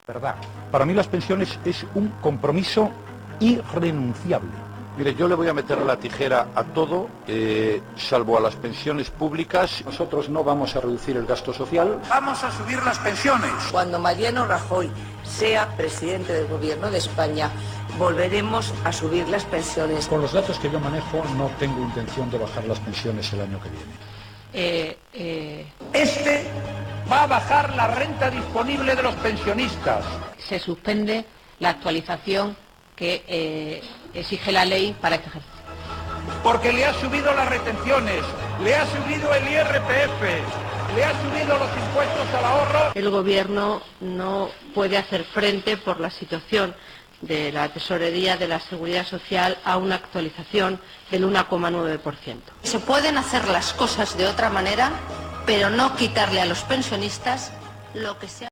Verdad. Para mí las pensiones es un compromiso irrenunciable. Mire, yo le voy a meter la tijera a todo, salvo a las pensiones públicas. Nosotros no vamos a reducir el gasto social. Vamos a subir las pensiones. Cuando Mariano Rajoy sea presidente del Gobierno de España, volveremos a subir las pensiones. Con los datos que yo manejo, no tengo intención de bajar las pensiones el año que viene. Este va a bajar la renta disponible de los pensionistas. Se suspende la actualización que exige la ley para este ejercicio. Porque le ha subido las retenciones, le ha subido el IRPF, le ha subido los impuestos al ahorro. El Gobierno no puede hacer frente por la situación de la Tesorería de la Seguridad Social a una actualización del 1,9%. Se pueden hacer las cosas de otra manera, pero no quitarle a los pensionistas lo que sea.